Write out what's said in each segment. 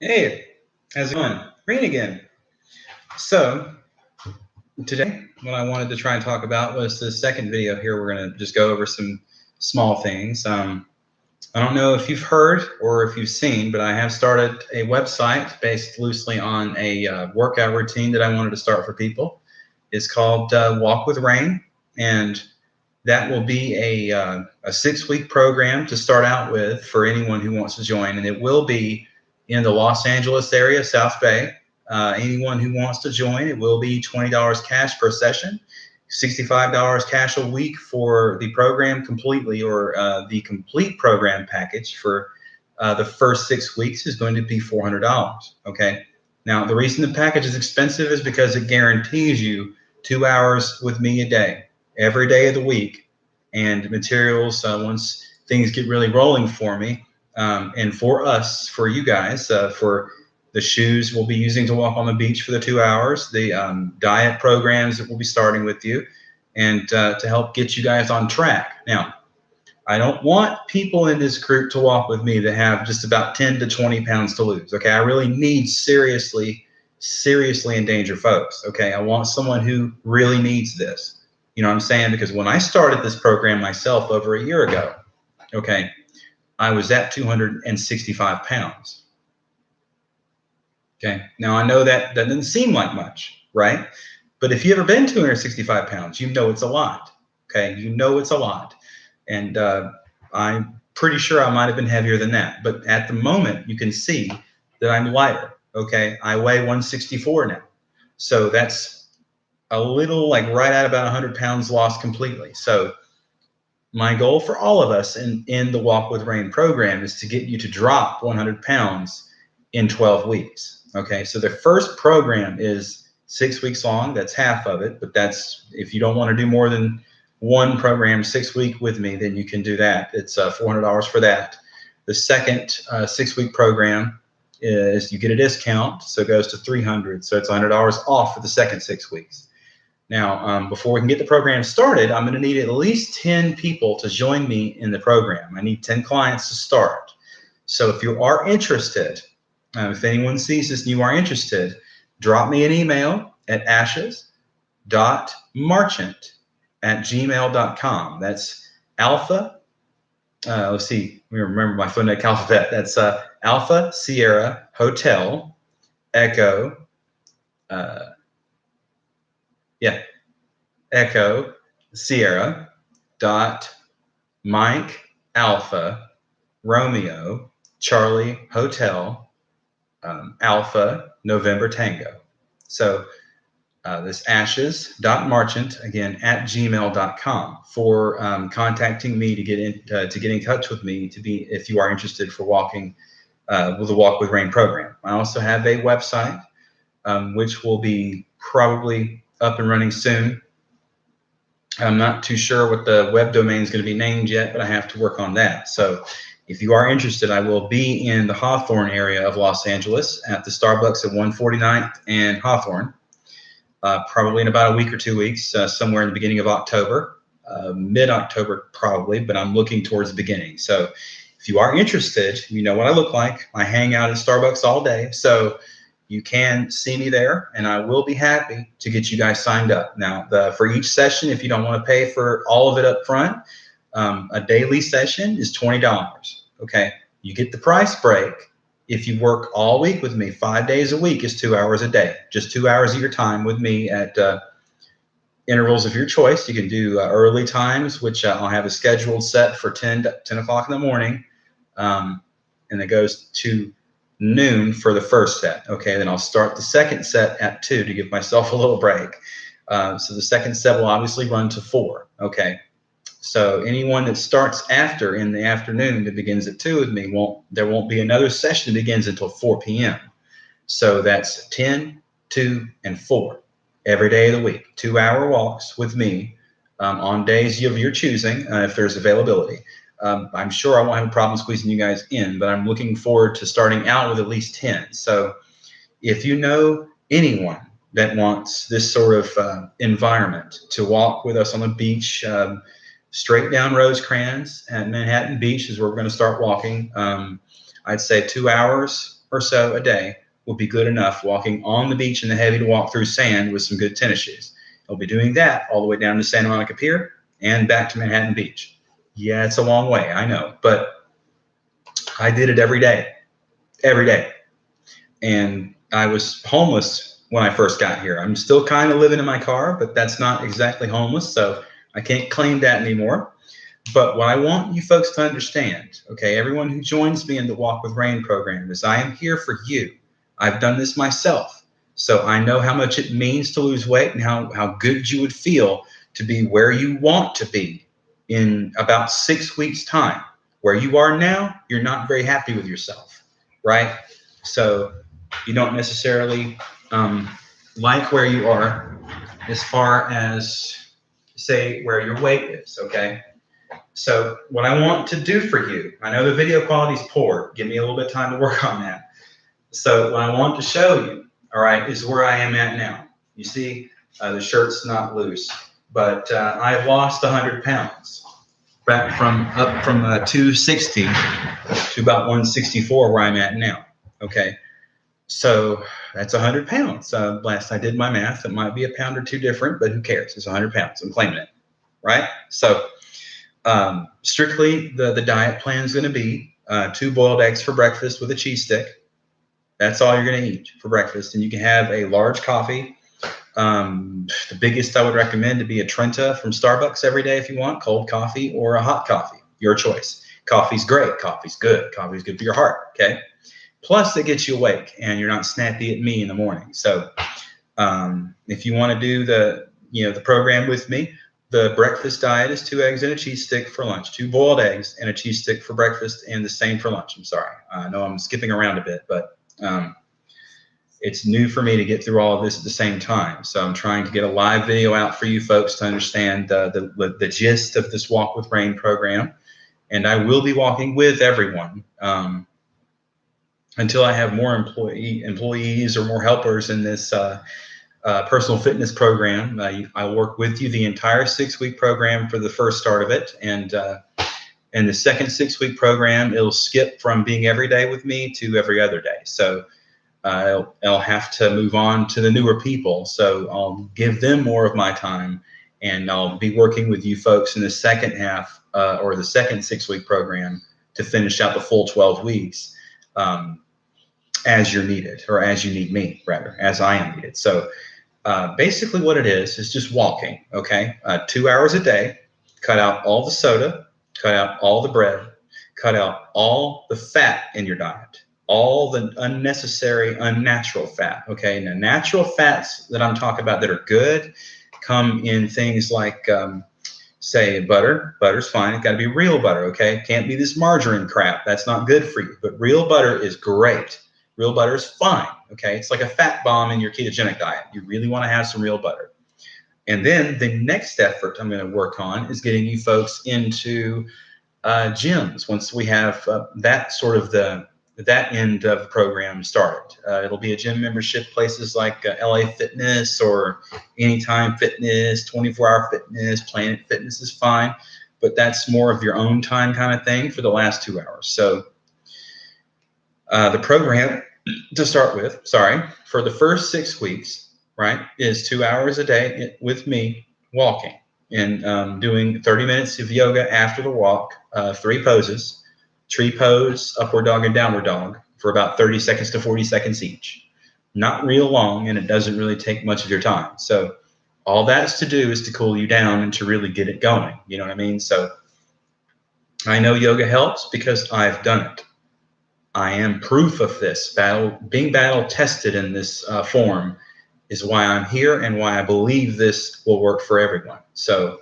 Hey, how's it going? Rayne again. So today, what I wanted to try and talk about was the second video here. We're going to just go over some small things. I don't know if you've heard or if you've seen, but I have started a website based loosely on a workout routine that I wanted to start for people. It's called Walk with Rayne, and that will be a 6-week program to start out with for anyone who wants to join, and it will be in the Los Angeles area, South Bay. Anyone who wants to join, it will be $20 cash per session, $65 cash a week for the program completely, or the complete program package for the first 6 weeks is going to be $400. Okay. Now, the reason the package is expensive is because it guarantees you 2 hours with me a day, every day of the week, and materials once things get really rolling for me, and for us, for you guys, for the shoes we'll be using to walk on the beach for the 2 hours, the diet programs that we'll be starting with you, and to help get you guys on track. Now, I don't want people in this group to walk with me that have just about 10 to 20 pounds to lose. Okay, I really need seriously endangered folks. Okay, I want someone who really needs this. You know what I'm saying? Because when I started this program myself over a year ago, okay, I was at 265 pounds. Okay, now I know that doesn't seem like much, right? But if you've ever been 265 pounds, you know it's a lot. Okay, you know it's a lot. And I'm pretty sure I might have been heavier than that. But at the moment, you can see that I'm lighter. Okay, I weigh 164 now. So that's a little, like, right at about 100 pounds lost completely. So my goal for all of us in the Walk with Rayne program is to get you to drop 100 pounds in 12 weeks. Okay, so the first program is 6 weeks long. That's half of it. But that's, if you don't want to do more than one program 6 week with me, then you can do that. It's $400 for that. The second 6-week program is, you get a discount, so it goes to $300. So it's $100 off for the second 6 weeks. Now, before we can get the program started, I'm going to need at least 10 people to join me in the program. I need 10 clients to start. So if you are interested, if anyone sees this and you are interested, drop me an email at ashes.marchant@gmail.com. That's Alpha. Let's see. Let me remember my phonetic alphabet. That's Alpha Sierra Hotel Echo. Echo Sierra dot Mike Alpha Romeo Charlie Hotel Alpha November Tango. So this ashes.marchant, again, at gmail.com, for contacting me to get in touch with me, to be, if you are interested, for walking with the Walk with Rayne program. I also have a website which will be probably up and running soon. I'm not too sure what the web domain is going to be named yet, but I have to work on that. So if you are interested, I will be in the Hawthorne area of Los Angeles at the Starbucks at 149th and Hawthorne, probably in about a week or 2 weeks, somewhere in the beginning of October, mid-October probably, but I'm looking towards the beginning. So if you are interested, you know what I look like. I hang out at Starbucks all day, so you can see me there, and I will be happy to get you guys signed up. Now, for each session, if you don't want to pay for all of it up front, a daily session is $20. Okay, you get the price break if you work all week with me. 5 days a week is 2 hours a day, just 2 hours of your time with me at intervals of your choice. You can do early times, which I'll have a scheduled set for 10 o'clock in the morning, and it goes to noon for the first set. Okay, then I'll start the second set at 2 to give myself a little break. So the second set will obviously run to 4. Okay, so anyone that starts after, in the afternoon, that begins at 2 with me, there won't be another session that begins until 4 p.m. So that's 10, 2, and 4 every day of the week. 2-hour walks with me on days of your choosing, if there's availability. I'm sure I won't have a problem squeezing you guys in, but I'm looking forward to starting out with at least 10. So if you know anyone that wants this sort of environment to walk with us on the beach, straight down Rosecrans at Manhattan Beach is where we're going to start walking. I'd say 2 hours or so a day will be good enough walking on the beach in the heavy to walk through sand with some good tennis shoes. I'll be doing that all the way down to Santa Monica Pier and back to Manhattan Beach. Yeah, it's a long way, I know, but I did it every day. Every day. And I was homeless when I first got here. I'm still kind of living in my car, but that's not exactly homeless, so I can't claim that anymore. But what I want you folks to understand, okay, everyone who joins me in the Walk with Rayne program, is I am here for you. I've done this myself, so I know how much it means to lose weight and how good you would feel to be where you want to be in about 6 weeks' time. Where you are now, you're not very happy with yourself, right? So you don't necessarily like where you are as far as, say, where your weight is, okay? So what I want to do for you, I know the video quality is poor. Give me a little bit of time to work on that. So what I want to show you, all right, is where I am at now. You see, the shirt's not loose, but I've lost 100 pounds back up from 260 to about 164 where I'm at now. Okay, so that's 100 pounds. Last I did my math, it might be a pound or two different, but who cares? It's 100 pounds. I'm claiming it, right? So strictly the diet plan is going to be 2 boiled eggs for breakfast with a cheese stick. That's all you're going to eat for breakfast. And you can have a large coffee. The biggest I would recommend to be a Trenta from Starbucks every day if you want, cold coffee or a hot coffee, your choice. Coffee's great. Coffee's good. Coffee's good for your heart, okay? Plus, it gets you awake and you're not snappy at me in the morning. So if you want to do the program with me, the breakfast diet is 2 eggs and a cheese stick for lunch, 2 boiled eggs and a cheese stick for breakfast, and the same for lunch. I'm sorry. I know I'm skipping around a bit, but it's new for me to get through all of this at the same time. So I'm trying to get a live video out for you folks to understand the gist of this Walk with Rayne program. And I will be walking with everyone until I have more employees or more helpers in this personal fitness program. I'll work with you the entire 6-week program for the first start of it. And in the second 6-week program, it'll skip from being every day with me to every other day. So I'll have to move on to the newer people. So I'll give them more of my time, and I'll be working with you folks in the second half or the second 6-week program to finish out the full 12 weeks as you're needed, or as you need me, rather, as I am needed. So basically what it is just walking, okay? 2 hours a day, cut out all the soda, cut out all the bread, cut out all the fat in your diet, all the unnecessary, unnatural fat, okay? Now, natural fats that I'm talking about that are good come in things like, say, butter. Butter's fine. It's got to be real butter, okay? Can't be this margarine crap. That's not good for you. But real butter is great. Real butter is fine, okay? It's like a fat bomb in your ketogenic diet. You really want to have some real butter. And then the next effort I'm going to work on is getting you folks into gyms once we have that sort of that end of the program started. It'll be a gym membership, places like LA Fitness or Anytime Fitness, 24-Hour Fitness, Planet Fitness is fine, but that's more of your own time kind of thing for the last 2 hours. So the program, to start with, for the first 6 weeks, right, is 2 hours a day with me walking and doing 30 minutes of yoga after the walk, 3 poses, tree pose, upward dog, and downward dog for about 30 seconds to 40 seconds each. Not real long, and it doesn't really take much of your time. So all that's to do is to cool you down and to really get it going. You know what I mean? So I know yoga helps because I've done it. I am proof of this. Being battle tested in this form is why I'm here and why I believe this will work for everyone. So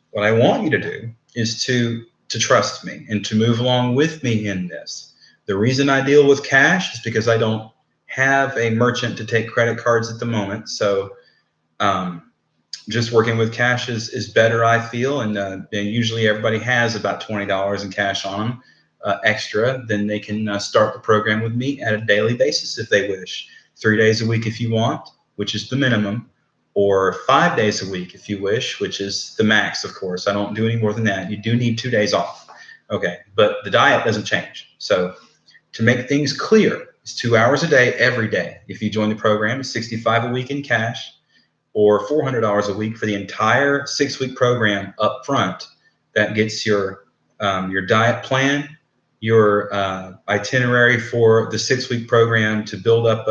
what I want you to do is to trust me and to move along with me in this. The reason I deal with cash is because I don't have a merchant to take credit cards at the moment. So just working with cash is better, I feel. And usually everybody has about $20 in cash on them. Extra, then they can start the program with me at a daily basis if they wish. 3 days a week if you want, which is the minimum, or 5 days a week if you wish, which is the max, of course. I don't do any more than that. You do need 2 days off. Okay, but the diet doesn't change. So to make things clear, It's 2 hours a day, every day. If you join the program, it's $65 a week in cash, or $400 a week for the entire 6-week program up front. That gets your diet plan, your itinerary for the 6-week program to build up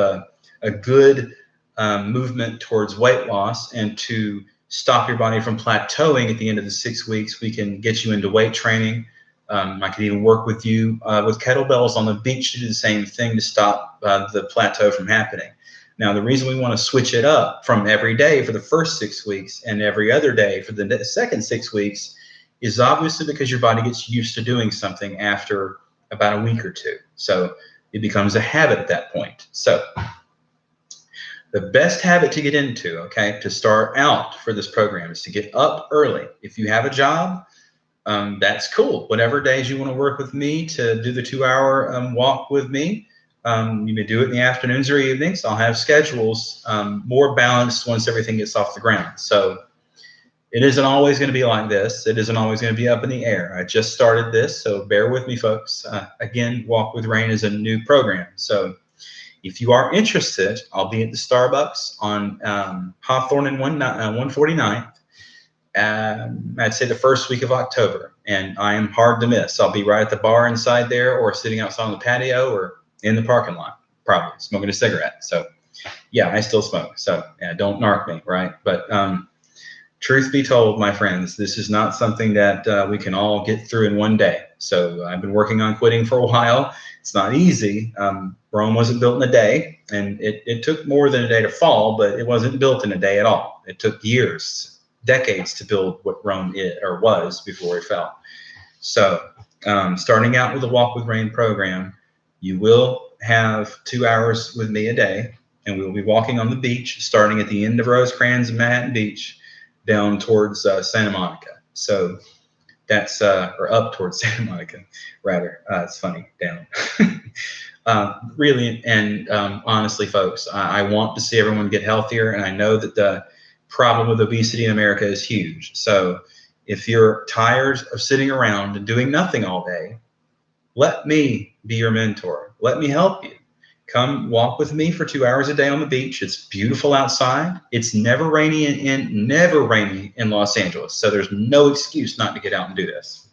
a good movement towards weight loss, and to stop your body from plateauing at the end of the 6 weeks. We can get you into weight training. I can even work with you with kettlebells on the beach to do the same thing to stop the plateau from happening. Now, the reason we want to switch it up from every day for the first 6 weeks and every other day for the second 6 weeks is obviously because your body gets used to doing something after about a week or two. So it becomes a habit at that point. So the best habit to get into, okay, to start out for this program is to get up early. If you have a job, that's cool. Whatever days you want to work with me to do the 2-hour walk with me, you may do it in the afternoons or evenings. I'll have schedules more balanced once everything gets off the ground. So it isn't always going to be like this. It isn't always going to be up in the air. I just started this, so bear with me, folks. Again, Walk with Rayne is a new program. So if you are interested, I'll be at the Starbucks on Hawthorne and 149th. I'd say the first week of October, and I am hard to miss. I'll be right at the bar inside there, or sitting outside on the patio, or in the parking lot, probably smoking a cigarette. So yeah, I still smoke. So yeah, don't narc me, right? But truth be told, my friends, this is not something that we can all get through in one day. So I've been working on quitting for a while. It's not easy. Rome wasn't built in a day, and it took more than a day to fall, but it wasn't built in a day at all. It took years, decades to build what Rome was before it fell. So starting out with the Walk with Rayne program, you will have 2 hours with me a day, and we will be walking on the beach, starting at the end of Rosecrans and Manhattan Beach, down towards Santa Monica. So that's, or up towards Santa Monica, rather. It's funny, down. Really, and honestly, folks, I want to see everyone get healthier, and I know that the problem with obesity in America is huge. So if you're tired of sitting around and doing nothing all day, let me be your mentor. Let me help you. Come walk with me for 2 hours a day on the beach. It's beautiful outside. It's never rainy in Los Angeles. So there's no excuse not to get out and do this.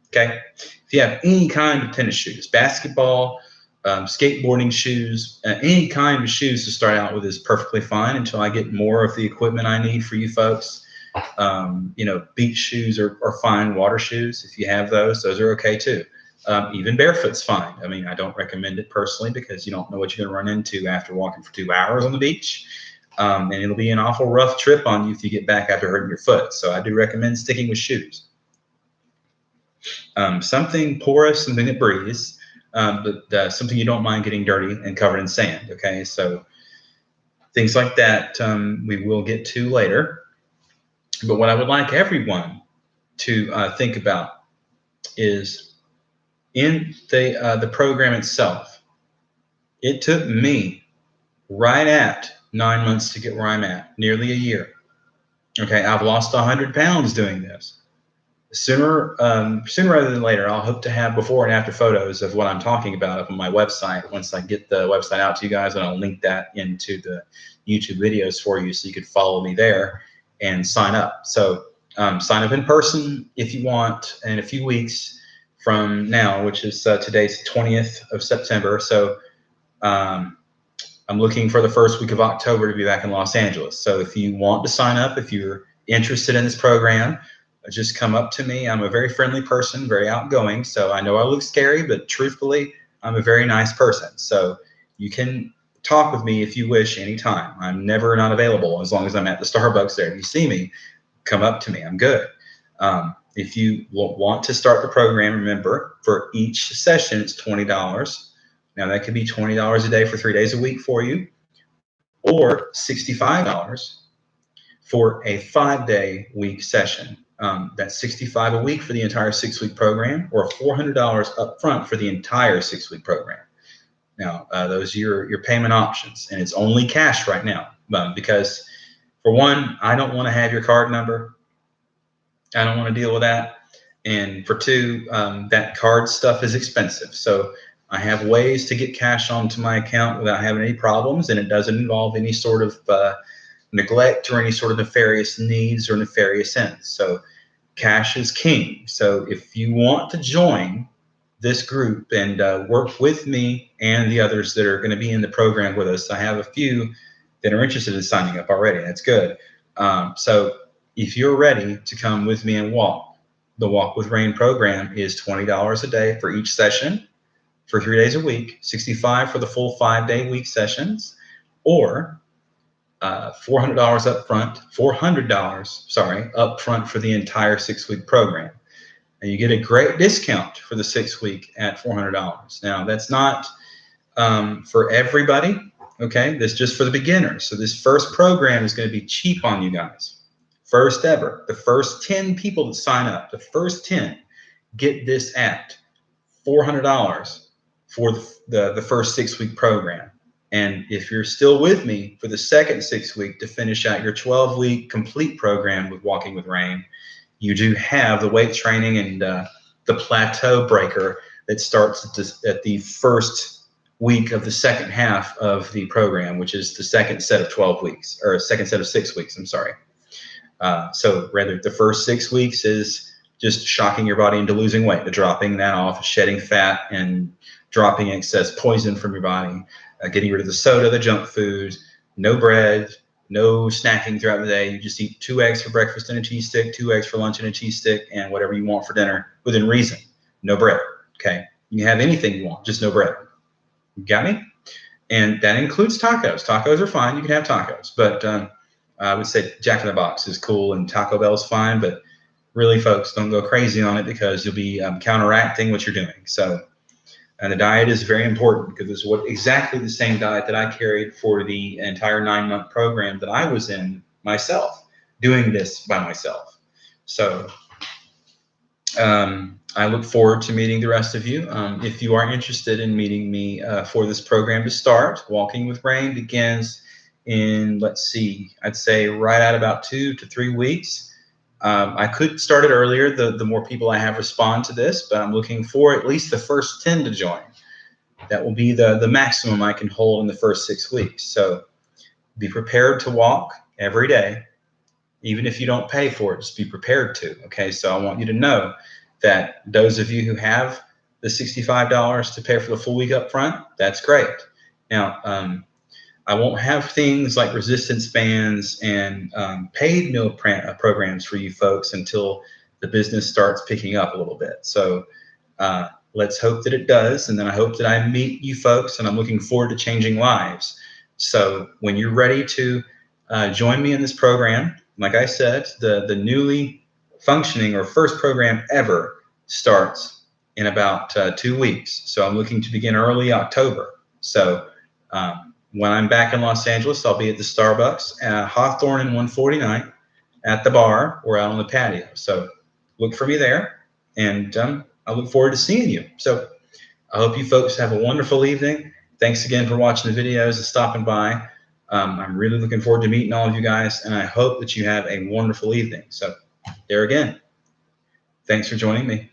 Okay. If you have any kind of tennis shoes, basketball, skateboarding shoes, any kind of shoes to start out with is perfectly fine until I get more of the equipment I need for you folks. Beach shoes are fine. Water shoes, if you have those are okay too. Even barefoot's fine. I mean, I don't recommend it personally because you don't know what you're going to run into after walking for 2 hours on the beach. And it'll be an awful rough trip on you if you get back after hurting your foot. So I do recommend sticking with shoes. Something porous, something that breathes, but something you don't mind getting dirty and covered in sand. Okay, so things like that we will get to later. But what I would like everyone to think about is, in the program itself, it took me right at 9 months to get where I'm at, nearly a year. Okay, I've lost 100 pounds doing this. Sooner rather than later, I'll hope to have before and after photos of what I'm talking about up on my website once I get the website out to you guys, and I'll link that into the YouTube videos for you so you could follow me there and sign up. So sign up in person if you want in a few weeks from now, which is today's 20th of September. So I'm looking for the first week of October to be back in Los Angeles. So if you want to sign up, if you're interested in this program, just come up to me. I'm a very friendly person, very outgoing. So I know I look scary, but truthfully, I'm a very nice person. So you can talk with me if you wish anytime. I'm never not available as long as I'm at the Starbucks there. If you see me, come up to me. I'm good. If you want to start the program, remember, for each session, it's $20. Now, that could be $20 a day for 3 days a week for you, or $65 for a 5-day week session. That's $65 a week for the entire 6-week program, or $400 up front for the entire 6-week program. Now, those are your payment options, and it's only cash right now because, for one, I don't want to have your card number. I don't want to deal with that. And for two, that card stuff is expensive. So I have ways to get cash onto my account without having any problems, and it doesn't involve any sort of neglect or any sort of nefarious needs or nefarious ends. So cash is king. So if you want to join this group and work with me and the others that are going to be in the program with us, I have a few that are interested in signing up already. That's good. So if you're ready to come with me and walk, the Walk with Rayne program is $20 a day for each session for 3 days a week, $65 for the full 5-day week sessions, or $400 up front, $400 up front for the entire 6-week program. And you get a great discount for the 6-week at $400. Now, that's not for everybody, okay? That's just for the beginners. So this first program is going to be cheap on you guys. First ever. The first 10 people that sign up, the first 10 get this at $400 for the first 6-week program. And if you're still with me for the second 6-week to finish out your 12-week complete program with Walking with Rayne, you do have the weight training and the plateau breaker that starts at the first week of the second half of the program, which is the second set of 12 weeks, or second set of 6 weeks, I'm sorry. So rather, the first 6 weeks is just shocking your body into losing weight, to dropping that off, shedding fat, and dropping excess poison from your body, getting rid of the soda, the junk food, no bread, no snacking throughout the day. You just eat 2 eggs for breakfast and a cheese stick, 2 eggs for lunch and a cheese stick, and whatever you want for dinner within reason. No bread, okay? You can have anything you want, just no bread. You got me? And that includes tacos. Tacos are fine. You can have tacos. But I would say Jack in the Box is cool and Taco Bell is fine. But really, folks, don't go crazy on it because you'll be counteracting what you're doing. So, and the diet is very important because it's exactly the same diet that I carried for the entire 9-month program that I was in myself, doing this by myself. So I look forward to meeting the rest of you. If you are interested in meeting me for this program to start, Walking with Rayne begins in, let's see, I'd say right at about 2 to 3 weeks. I could start it earlier, the more people I have respond to this, but I'm looking for at least the first 10 to join. That will be the maximum I can hold in the first 6 weeks. So be prepared to walk every day, even if you don't pay for it, just be prepared to, okay? So I want you to know that those of you who have the $65 to pay for the full week up front, that's great. Now, I won't have things like resistance bands and paid meal programs for you folks until the business starts picking up a little bit. So let's hope that it does. And then I hope that I meet you folks, and I'm looking forward to changing lives. So when you're ready to join me in this program, like I said, the newly functioning or first program ever starts in about 2 weeks. So I'm looking to begin early October. So when I'm back in Los Angeles, I'll be at the Starbucks at Hawthorne and 149 at the bar or out on the patio. So look for me there, and I look forward to seeing you. So I hope you folks have a wonderful evening. Thanks again for watching the videos and stopping by. I'm really looking forward to meeting all of you guys, and I hope that you have a wonderful evening. So there again, thanks for joining me.